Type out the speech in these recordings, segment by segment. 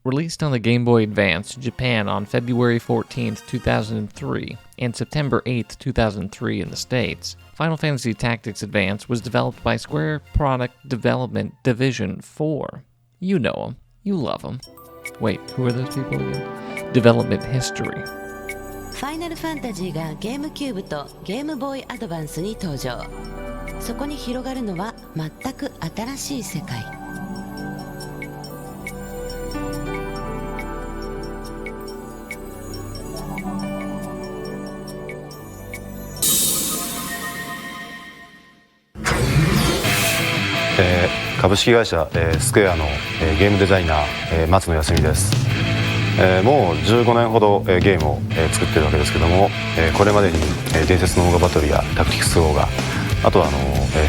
Released on the Game Boy Advance Japan on February 14, 2003, and September 8, 2003 in the States, Final Fantasy Tactics Advance was developed by Square Product Development Division 4. You know them. You love them. Wait, who are those people again? Development History. ファイナルファンタジーがゲームキューブとゲームボーイアドバンスに登場。そこに広がるのは全く新しい世界。株式会社、スクエアの、ゲームデザイナー、松野康美です。もう15年ほど、ゲームを、作ってるわけですけども、これまでに、伝説のオーガバトルやタクティクスオーガ、あとはフ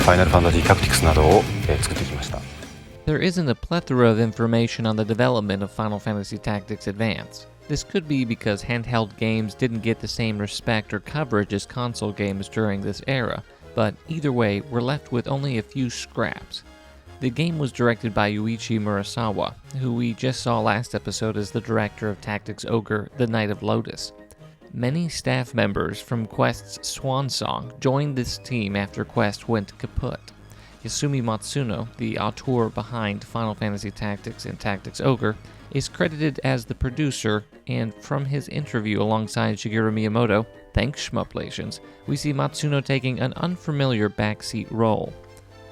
ァイナルファンタジータクティクスなどを、作ってきました。There isn't a plethora of information on the development of Final Fantasy Tactics Advance. This could be because handheld games didn't get the same respect or coverage as console games during this era, but either way, we're left with only a few scraps. The game was directed by Yuichi Murasawa, who we just saw last episode as the director of Tactics Ogre, The Knight of Lotus. Many staff members from Quest's Swan Song joined this team after Quest went kaput. Yasumi Matsuno, the auteur behind Final Fantasy Tactics and Tactics Ogre, is credited as the producer, and from his interview alongside Shigeru Miyamoto, thanks Shmuplations, we see Matsuno taking an unfamiliar backseat role.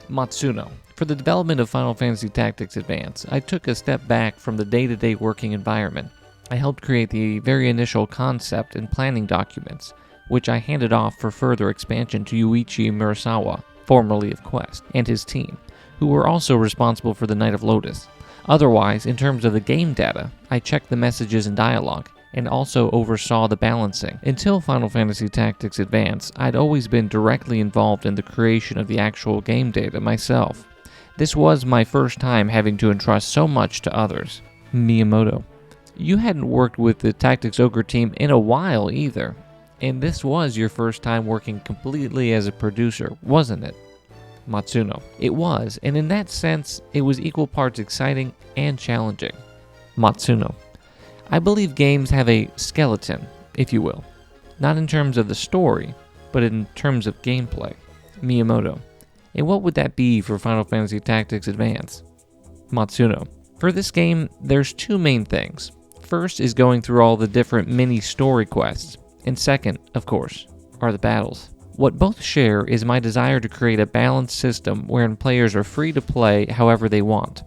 Matsuno. For the development of Final Fantasy Tactics Advance, I took a step back from the day-to-day working environment. I helped create the very initial concept and planning documents, which I handed off for further expansion to Yuichi Murasawa, formerly of Quest, and his team, who were also responsible for the Knight of Lotus. Otherwise, in terms of the game data, I checked the messages and dialogue, and also oversaw the balancing. Until Final Fantasy Tactics Advance, I'd always been directly involved in the creation of the actual game data myself. This was my first time having to entrust so much to others. Miyamoto. You hadn't worked with the Tactics Ogre team in a while either, and this was your first time working completely as a producer, wasn't it? Matsuno. It was, and in that sense, it was equal parts exciting and challenging. Matsuno. I believe games have a skeleton, if you will. Not in terms of the story, but in terms of gameplay. Miyamoto. And what would that be for Final Fantasy Tactics Advance? Matsuno. For this game, there's two main things. First is going through all the different mini-story quests, and second, of course, are the battles. What both share is my desire to create a balanced system wherein players are free to play however they want,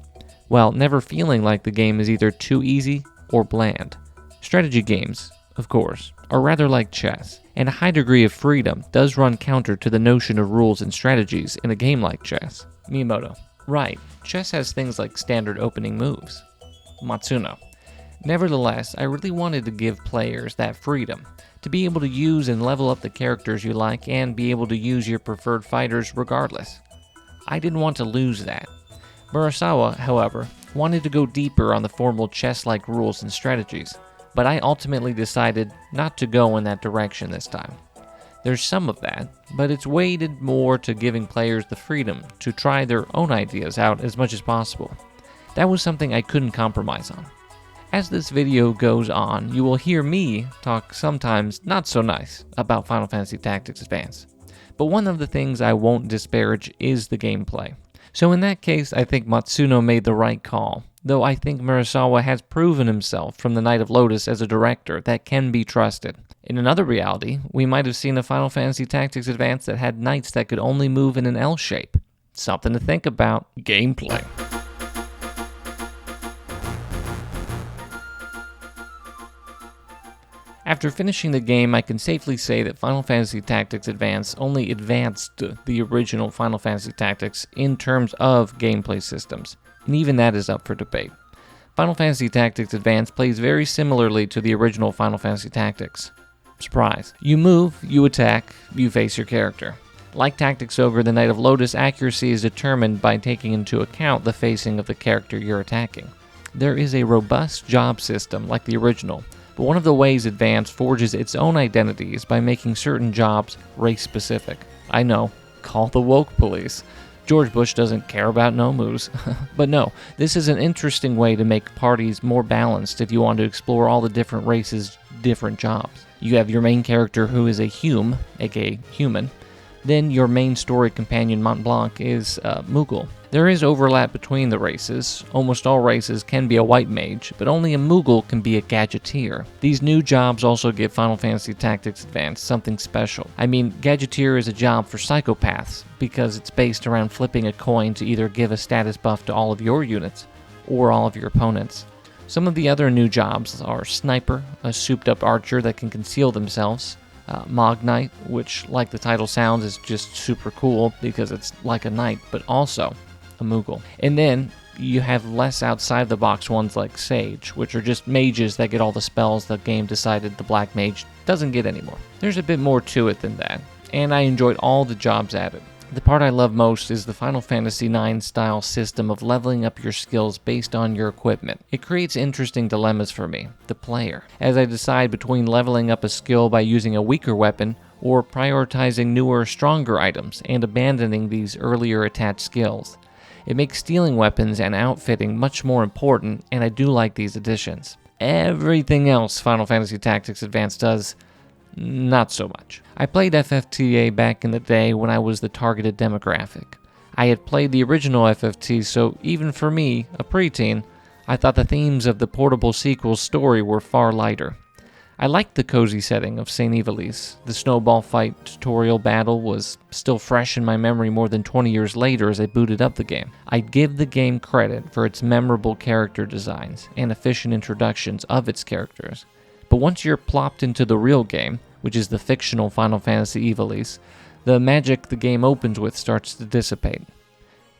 while never feeling like the game is either too easy or bland. Strategy games, of course, are rather like chess, and a high degree of freedom does run counter to the notion of rules and strategies in a game like chess. Miyamoto. Right, chess has things like standard opening moves. Matsuno. Nevertheless, I really wanted to give players that freedom, to be able to use and level up the characters you like and be able to use your preferred fighters regardless. I didn't want to lose that. Murasawa, however, wanted to go deeper on the formal chess-like rules and strategies, but I ultimately decided not to go in that direction this time. There's some of that, but it's weighted more to giving players the freedom to try their own ideas out as much as possible. That was something I couldn't compromise on. As this video goes on, you will hear me talk sometimes not so nice about Final Fantasy Tactics Advance, but one of the things I won't disparage is the gameplay. So in that case, I think Matsuno made the right call, though I think Murasawa has proven himself from the Knight of Lotus as a director that can be trusted. In another reality, we might have seen a Final Fantasy Tactics Advance that had knights that could only move in an L shape. Something to think about. Gameplay. After finishing the game, I can safely say that Final Fantasy Tactics Advance only advanced the original Final Fantasy Tactics in terms of gameplay systems, and even that is up for debate. Final Fantasy Tactics Advance plays very similarly to the original Final Fantasy Tactics. Surprise. You move, you attack, you face your character. Like Tactics Ogre, the Knight of Lotus, accuracy is determined by taking into account the facing of the character you're attacking. There is a robust job system like the original, but one of the ways Advance forges its own identity is by making certain jobs race-specific. I know, call the woke police. George Bush doesn't care about nomus. But no, this is an interesting way to make parties more balanced if you want to explore all the different races' different jobs. You have your main character who is a hume, aka human. Then your main story companion Mont Blanc is Moogle. There is overlap between the races. Almost all races can be a white mage, but only a Moogle can be a gadgeteer. These new jobs also give Final Fantasy Tactics Advance something special. I mean, gadgeteer is a job for psychopaths, because it's based around flipping a coin to either give a status buff to all of your units, or all of your opponents. Some of the other new jobs are Sniper, a souped-up archer that can conceal themselves, Mog Knight, which, like the title sounds, is just super cool because it's like a knight, but also a Moogle. And then you have less outside the box ones like Sage, which are just mages that get all the spells the game decided the Black Mage doesn't get anymore. There's a bit more to it than that, and I enjoyed all the jobs added. The part I love most is the Final Fantasy IX style system of leveling up your skills based on your equipment. It creates interesting dilemmas for me, the player, as I decide between leveling up a skill by using a weaker weapon or prioritizing newer, stronger items and abandoning these earlier attached skills. It makes stealing weapons and outfitting much more important, and I do like these additions. Everything else Final Fantasy Tactics Advance does, not so much. I played FFTA back in the day when I was the targeted demographic. I had played the original FFT, so even for me, a preteen, I thought the themes of the portable sequel's story were far lighter. I liked the cozy setting of St. Ivalice. The snowball fight tutorial battle was still fresh in my memory more than 20 years later as I booted up the game. I'd give the game credit for its memorable character designs and efficient introductions of its characters. But once you're plopped into the real game, which is the fictional Final Fantasy Ivalice, the magic the game opens with starts to dissipate.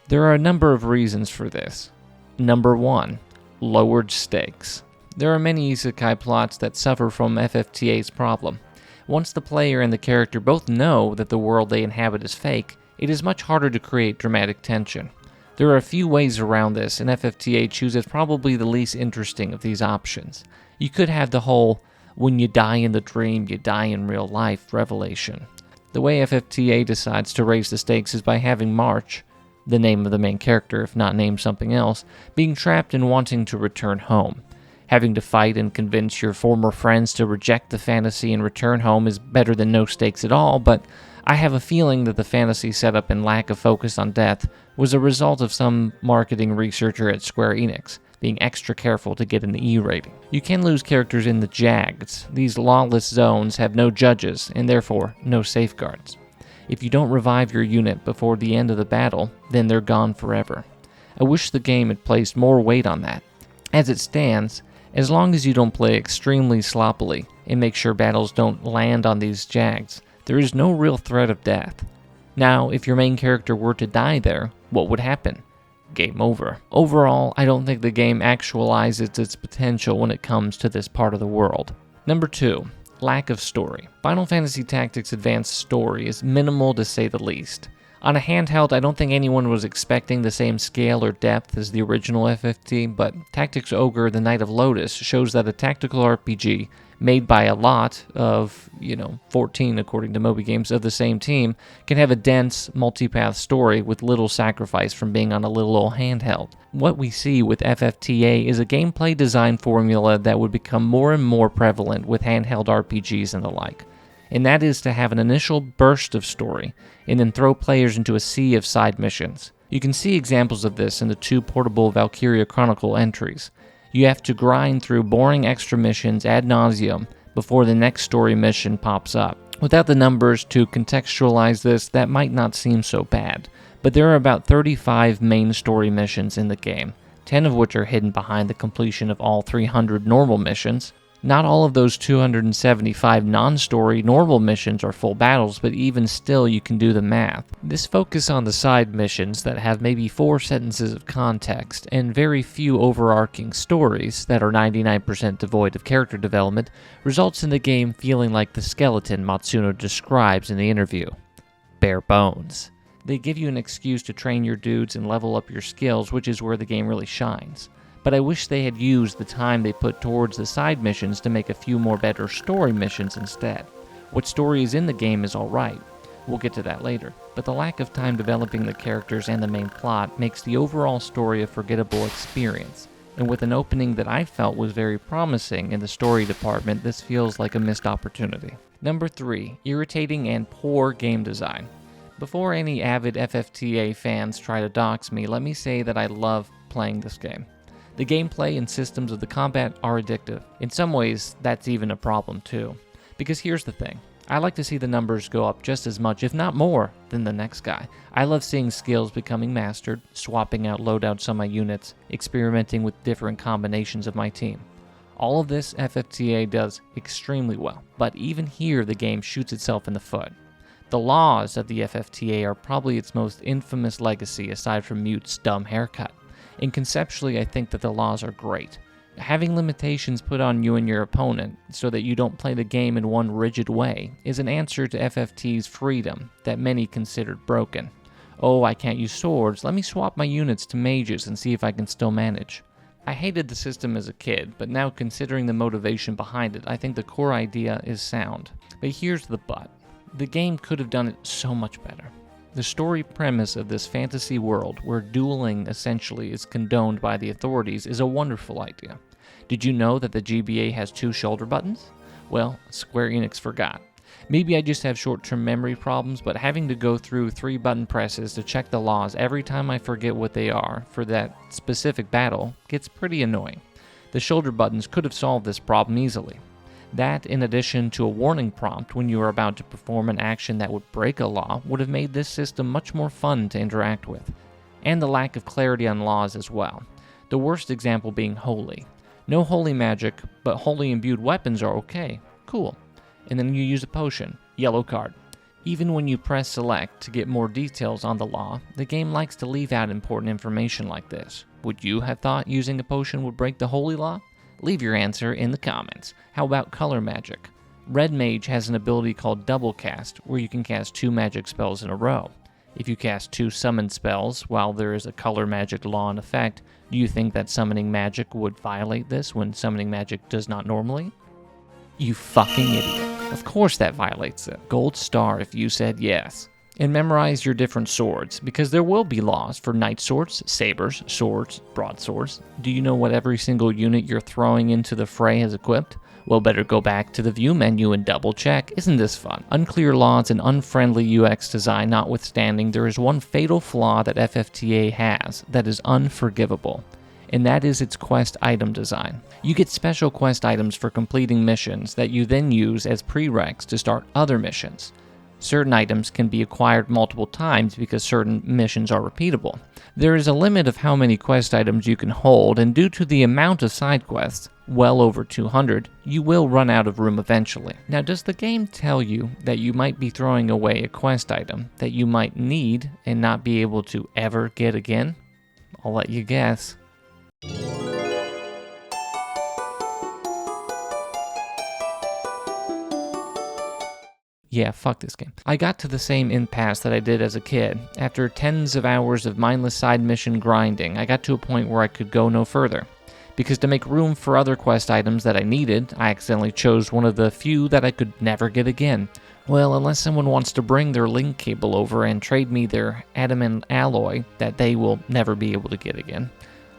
There are a number of reasons for this. Number 1, lowered stakes. There are many isekai plots that suffer from FFTA's problem. Once the player and the character both know that the world they inhabit is fake, it is much harder to create dramatic tension. There are a few ways around this, and FFTA chooses probably the least interesting of these options. You could have the whole, when you die in the dream, you die in real life revelation. The way FFTA decides to raise the stakes is by having March, the name of the main character if not named something else, being trapped and wanting to return home. Having to fight and convince your former friends to reject the fantasy and return home is better than no stakes at all, but I have a feeling that the fantasy setup and lack of focus on death was a result of some marketing researcher at Square Enix being extra careful to get an E rating. You can lose characters in the Jags. These lawless zones have no judges and therefore no safeguards. If you don't revive your unit before the end of the battle, then they're gone forever. I wish the game had placed more weight on that. As it stands, as long as you don't play extremely sloppily and make sure battles don't land on these Jags, there is no real threat of death. Now, if your main character were to die there, what would happen? Game over. Overall, I don't think the game actualizes its potential when it comes to this part of the world. Number 2, lack of story. Final Fantasy Tactics Advanced story is minimal to say the least. On a handheld, I don't think anyone was expecting the same scale or depth as the original FFT, but Tactics Ogre The Knight of Lotus shows that a tactical RPG made by a lot of, 14 according to Moby Games of the same team, can have a dense, multipath story with little sacrifice from being on a little old handheld. What we see with FFTA is a gameplay design formula that would become more and more prevalent with handheld RPGs and the like. And that is to have an initial burst of story, and then throw players into a sea of side missions. You can see examples of this in the 2 portable Valkyria Chronicle entries. You have to grind through boring extra missions ad nauseum before the next story mission pops up. Without the numbers to contextualize this, that might not seem so bad, but there are about 35 main story missions in the game, 10 of which are hidden behind the completion of all 300 normal missions. Not all of those 275 non-story normal missions are full battles, but even still you can do the math. This focus on the side missions that have maybe 4 sentences of context and very few overarching stories that are 99% devoid of character development results in the game feeling like the skeleton Matsuno describes in the interview. Bare bones. They give you an excuse to train your dudes and level up your skills, which is where the game really shines. But I wish they had used the time they put towards the side missions to make a few more better story missions instead. What story is in the game is alright. We'll get to that later. But the lack of time developing the characters and the main plot makes the overall story a forgettable experience. And with an opening that I felt was very promising in the story department, this feels like a missed opportunity. Number 3, irritating and poor game design. Before any avid FFTA fans try to dox me, let me say that I love playing this game. The gameplay and systems of the combat are addictive. In some ways, that's even a problem too. Because here's the thing. I like to see the numbers go up just as much, if not more, than the next guy. I love seeing skills becoming mastered, swapping out loadouts on my units, experimenting with different combinations of my team. All of this FFTA does extremely well, but even here the game shoots itself in the foot. The laws of the FFTA are probably its most infamous legacy aside from Mute's dumb haircut. And conceptually, I think that the laws are great. Having limitations put on you and your opponent so that you don't play the game in one rigid way is an answer to FFT's freedom that many considered broken. Oh, I can't use swords, let me swap my units to mages and see if I can still manage. I hated the system as a kid, but now considering the motivation behind it, I think the core idea is sound. But here's the but. The game could have done it so much better. The story premise of this fantasy world, where dueling essentially is condoned by the authorities, is a wonderful idea. Did you know that the GBA has 2 shoulder buttons? Well, Square Enix forgot. Maybe I just have short-term memory problems, but having to go through 3 button presses to check the laws every time I forget what they are for that specific battle gets pretty annoying. The shoulder buttons could have solved this problem easily. That, in addition to a warning prompt when you are about to perform an action that would break a law, would have made this system much more fun to interact with. And the lack of clarity on laws as well. The worst example being holy. No holy magic, but holy imbued weapons are okay. Cool. And then you use a potion. Yellow card. Even when you press select to get more details on the law, the game likes to leave out important information like this. Would you have thought using a potion would break the holy law? Leave your answer in the comments. How about color magic? Red Mage has an ability called Double Cast, where you can cast 2 magic spells in a row. If you cast 2 summon spells while there is a color magic law in effect, do you think that summoning magic would violate this when summoning magic does not normally? You fucking idiot. Of course that violates it. Gold star if you said yes. And memorize your different swords, because there will be laws for knight swords, sabers, swords, broadswords. Do you know what every single unit you're throwing into the fray has equipped? Well, better go back to the view menu and double check. Isn't this fun? Unclear laws and unfriendly UX design notwithstanding, there is one fatal flaw that FFTA has that is unforgivable, and that is its quest item design. You get special quest items for completing missions that you then use as prereqs to start other missions. Certain items can be acquired multiple times because certain missions are repeatable. There is a limit of how many quest items you can hold, and due to the amount of side quests, well over 200, you will run out of room eventually. Now, does the game tell you that you might be throwing away a quest item that you might need and not be able to ever get again? I'll let you guess. Yeah, fuck this game. I got to the same impasse that I did as a kid. After tens of hours of mindless side mission grinding, I got to a point where I could go no further. Because to make room for other quest items that I needed, I accidentally chose one of the few that I could never get again. Well, unless someone wants to bring their link cable over and trade me their adamant alloy that they will never be able to get again.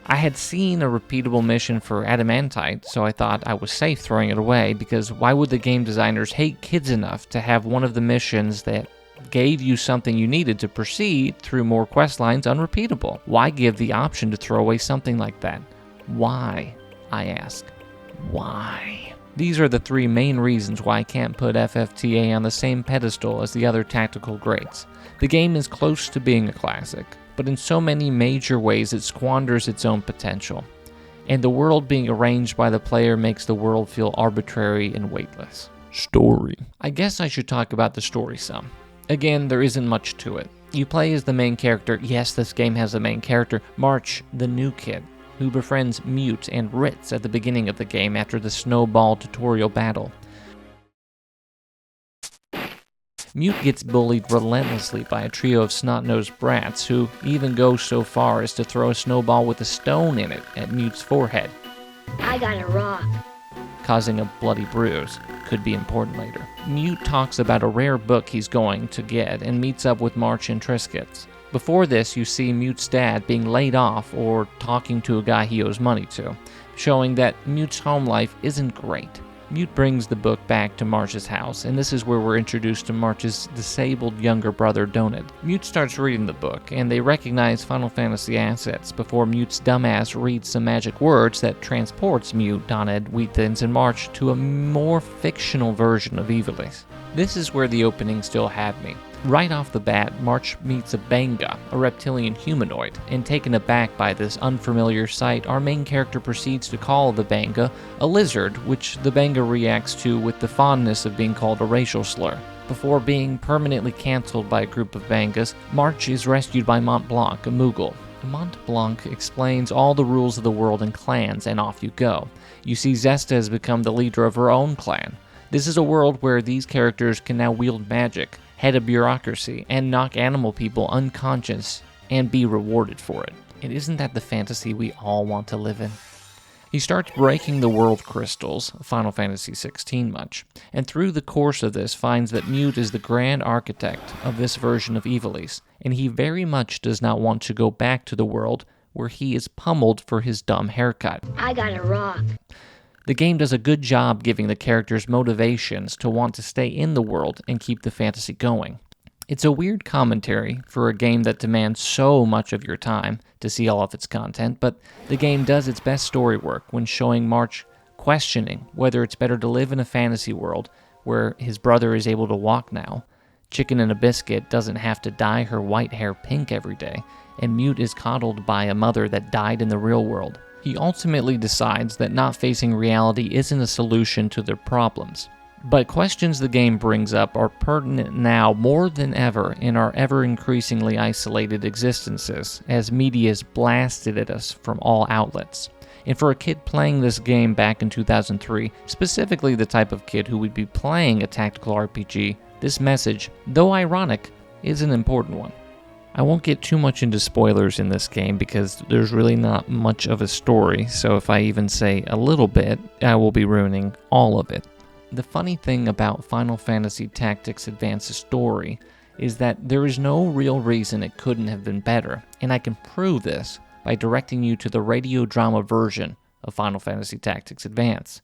I had seen a repeatable mission for adamantite, so I thought I was safe throwing it away, because why would the game designers hate kids enough to have one of the missions that gave you something you needed to proceed through more quest lines unrepeatable? Why give the option to throw away something like that? Why? I ask. Why? These are the 3 main reasons why I can't put FFTA on the same pedestal as the other tactical greats. The game is close to being a classic, but in so many major ways it squanders its own potential. And the world being arranged by the player makes the world feel arbitrary and weightless. Story. I guess I should talk about the story some. Again, there isn't much to it. You play as the main character, yes, this game has a main character, March, the new kid, who befriends Mute and Ritz at the beginning of the game after the snowball tutorial battle. Mute gets bullied relentlessly by a trio of snot-nosed brats who even go so far as to throw a snowball with a stone in it at Mute's forehead. I got a rock. causing a bloody bruise. Could be important later. Mute talks about a rare book he's going to get and meets up with March and Triscuits. Before this, you see Mute's dad being laid off or talking to a guy he owes money to, showing that Mute's home life isn't great. Mute brings the book back to March's house, and this is where we're introduced to March's disabled younger brother, Donald. Mute starts reading the book, and they recognize Final Fantasy assets before Mute's dumbass reads some magic words that transports Mute, Donald, Wheatthins, and March to a more fictional version of Ivalice. This is where the opening still had me. Right off the bat, March meets a Banga, a reptilian humanoid, and taken aback by this unfamiliar sight, our main character proceeds to call the Banga a lizard, which the Banga reacts to with the fondness of being called a racial slur. Before being permanently cancelled by a group of Bangas, March is rescued by Mont Blanc, a Moogle. Mont Blanc explains all the rules of the world and clans, and off you go. You see Zesta has become the leader of her own clan. This is a world where these characters can now wield magic, head a bureaucracy, and knock animal people unconscious and be rewarded for it. And isn't that the fantasy we all want to live in? He starts breaking the world crystals, Final Fantasy XVI much, and through the course of this finds that Mute is the grand architect of this version of Ivalice, and he very much does not want to go back to the world where he is pummeled for his dumb haircut. I gotta rock. The game does a good job giving the characters motivations to want to stay in the world and keep the fantasy going. It's a weird commentary for a game that demands so much of your time to see all of its content, but the game does its best story work when showing March questioning whether it's better to live in a fantasy world where his brother is able to walk now, Chicken and a Biscuit doesn't have to dye her white hair pink every day, and Mute is coddled by a mother that died in the real world. He ultimately decides that not facing reality isn't a solution to their problems. But questions the game brings up are pertinent now more than ever in our ever-increasingly isolated existences, as media is blasted at us from all outlets. And for a kid playing this game back in 2003, specifically the type of kid who would be playing a tactical RPG, this message, though ironic, is an important one. I won't get too much into spoilers in this game because there's really not much of a story, so if I even say a little bit, I will be ruining all of it. The funny thing about Final Fantasy Tactics Advance's story is that there is no real reason it couldn't have been better, and I can prove this by directing you to the radio drama version of Final Fantasy Tactics Advance.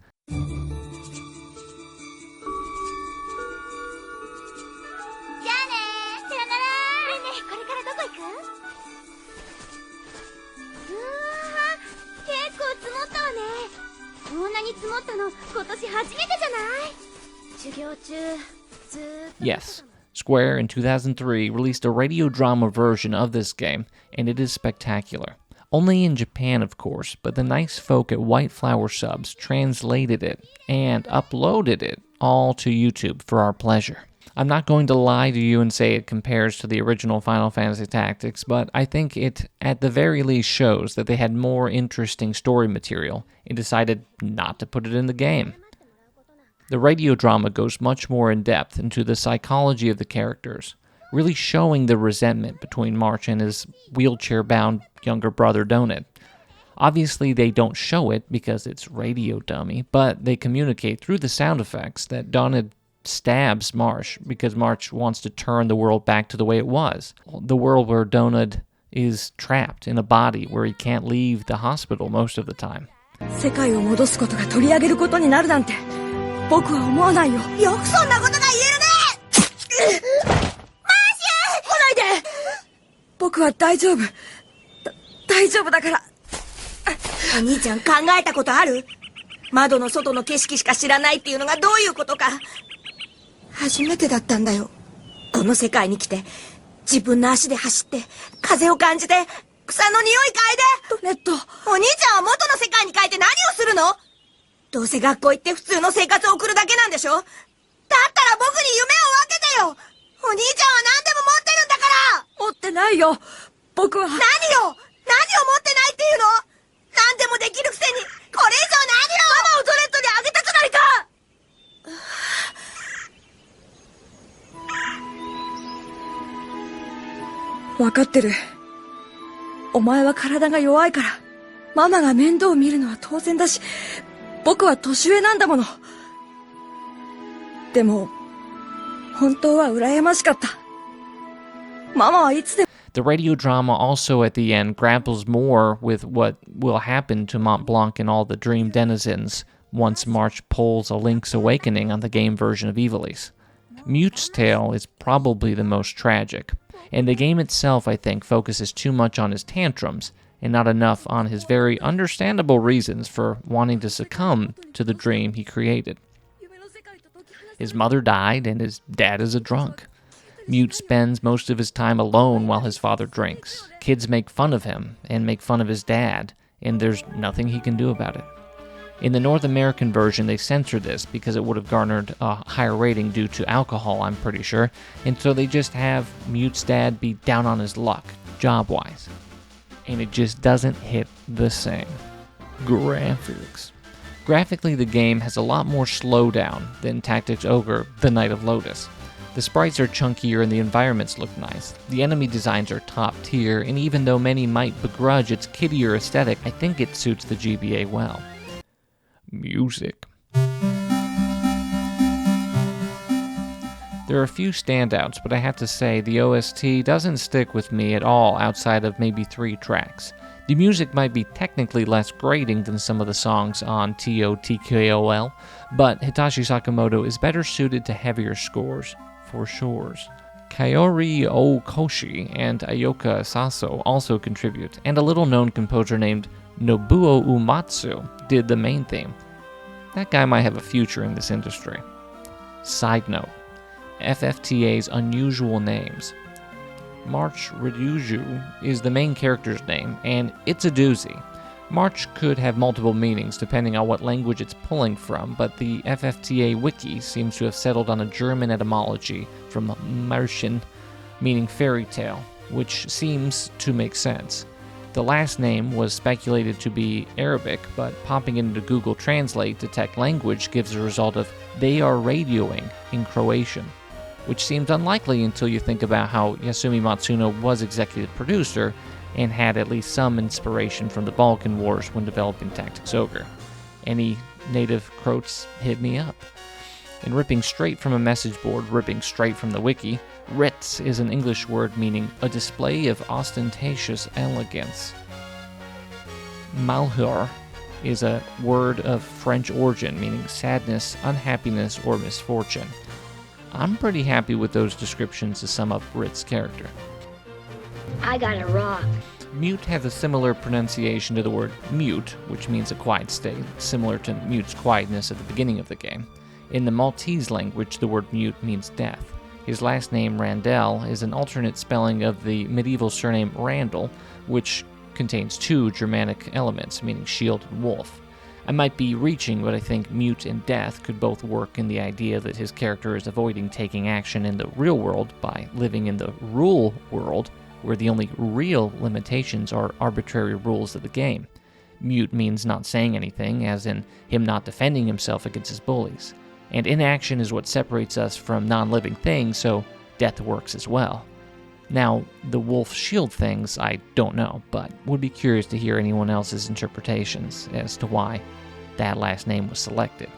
Yes, Square in 2003 released a radio drama version of this game, and it is spectacular. Only in Japan, of course, but the nice folk at White Flower Subs translated it and uploaded it all to YouTube for our pleasure. I'm not going to lie to you and say it compares to the original Final Fantasy Tactics, but I think it, at the very least, shows that they had more interesting story material and decided not to put it in the game. The radio drama goes much more in depth into the psychology of the characters, really showing the resentment between March and his wheelchair-bound younger brother Donut. Obviously, they don't show it because it's radio dummy, but they communicate through the sound effects that Donut stabs March because March wants to turn the world back to the way it was. The world where Donut is trapped in a body where he can't leave the hospital most of the time. 世界を戻すことが取り上げることになるなんて僕は思わないよ。よくそんなことが言えるね。マーシュ！来ないで。僕は大丈夫。大丈夫だから。お兄ちゃん考えたことある？窓の外の景色しか知らないっていうのがどういうことか。初めてだったんだよ。この世界に来て自分の足で走って風を感じて草の匂い嗅いで。ドネット。お兄ちゃんは元の世界に帰って何をするの？どうせ学校行って普通の生活を送るだけなんでしょ？だったら僕に夢を分けてよ。お兄ちゃんは何でも持ってるんだから。持ってないよ。僕は。何よ。何を持ってないっていうの？何でもできるくせにこれ以上何を。ママをドレッドにあげたくないか。分かってる。お前は体が弱いからママが面倒を見るのは当然だし、僕は年上なんだもの。でも、本当は羨ましかった。ママはいつでも The radio drama also at the end grapples more with what will happen to Mont Blanc and all the dream denizens once March pulls a Link's Awakening on the game version of Ivalice. Mute's tale is probably the most tragic, and the game itself, I think, focuses too much on his tantrums and not enough on his very understandable reasons for wanting to succumb to the dream he created. His mother died, and his dad is a drunk. Mute spends most of his time alone while his father drinks. Kids make fun of him and make fun of his dad, and there's nothing he can do about it. In the North American version, they censored this because it would have garnered a higher rating due to alcohol, I'm pretty sure, and so they just have Mute's dad be down on his luck, job-wise. And it just doesn't hit the same. Graphics. Graphically, the game has a lot more slowdown than Tactics Ogre: The Night of Lotus. The sprites are chunkier and the environments look nice. The enemy designs are top tier, and even though many might begrudge its kiddier aesthetic, I think it suits the GBA well. Music. There are a few standouts, but I have to say the OST doesn't stick with me at all outside of maybe 3 tracks. The music might be technically less grating than some of the songs on TOTKOL, but Hitachi Sakamoto is better suited to heavier scores, for sure. Kaori Okoshi and Ayoka Saso also contribute, and a little-known composer named Nobuo Uematsu did the main theme. That guy might have a future in this industry. Side note, FFTA's unusual names. March Ryuju is the main character's name, and it's a doozy. March could have multiple meanings depending on what language it's pulling from, but the FFTA wiki seems to have settled on a German etymology from Märchen, meaning fairy tale, which seems to make sense. The last name was speculated to be Arabic, but popping into Google Translate detect language gives a result of "they are radioing" in Croatian, which seems unlikely until you think about how Yasumi Matsuno was executive producer and had at least some inspiration from the Balkan Wars when developing Tactics Ogre. Any native Croats, hit me up. And ripping straight from a message board, ripping straight from the wiki, Ritz is an English word meaning a display of ostentatious elegance. Malheur is a word of French origin meaning sadness, unhappiness, or misfortune. I'm pretty happy with those descriptions to sum up Ritz's character. I got it wrong. Mute has a similar pronunciation to the word mute, which means a quiet state, similar to Mute's quietness at the beginning of the game. In the Maltese language, the word mute means death. His last name, Randell, is an alternate spelling of the medieval surname Randall, which contains 2 Germanic elements, meaning shield and wolf. I might be reaching, but I think mute and death could both work in the idea that his character is avoiding taking action in the real world by living in the rule world, where the only real limitations are arbitrary rules of the game. Mute means not saying anything, as in him not defending himself against his bullies. And inaction is what separates us from non-living things, so death works as well. Now, the wolf shield things, I don't know, but would be curious to hear anyone else's interpretations as to why that last name was selected.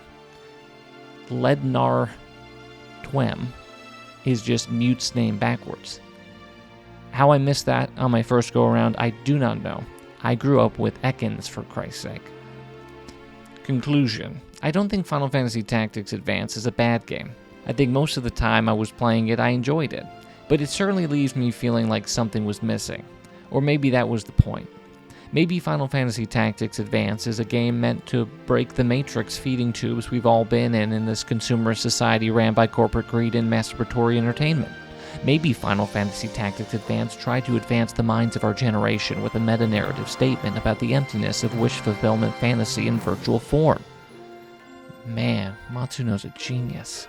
Lednar Twem is just Mute's name backwards. How I missed that on my first go-around, I do not know. I grew up with Ekans, for Christ's sake. Conclusion. I don't think Final Fantasy Tactics Advance is a bad game. I think most of the time I was playing it, I enjoyed it. But it certainly leaves me feeling like something was missing. Or maybe that was the point. Maybe Final Fantasy Tactics Advance is a game meant to break the matrix feeding tubes we've all been in this consumerist society ran by corporate greed and masturbatory entertainment. Maybe Final Fantasy Tactics Advance tried to advance the minds of our generation with a meta-narrative statement about the emptiness of wish fulfillment fantasy in virtual form. Man, Matsuno's a genius.